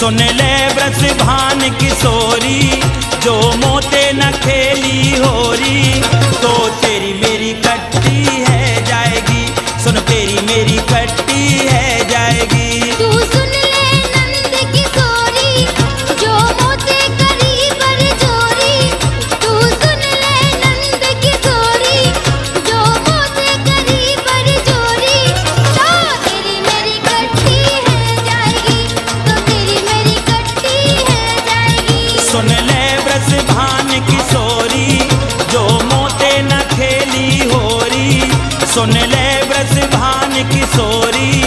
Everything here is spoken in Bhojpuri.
सुन ले ब्रज भान किशोरी, जो मोते न खेली होरी, तो तेरी मेरी कट्टी है जाएगी। सुन तेरी मेरी कट्टी है जाएगी। तू सुन ले नंद किशोरी, जो मोते करी बरजोरी। तू सुन ले नंद किशोरी, जो मोते करी बरजोरी, तो तेरी मेरी कट्टी है जाएगी। तो तेरी मेरी कट्टी है जाएगी। सुन ले ब्रज भान किशोरी, जो मोते न खेली होरी। सुन ले ब्रज भान किशोरी,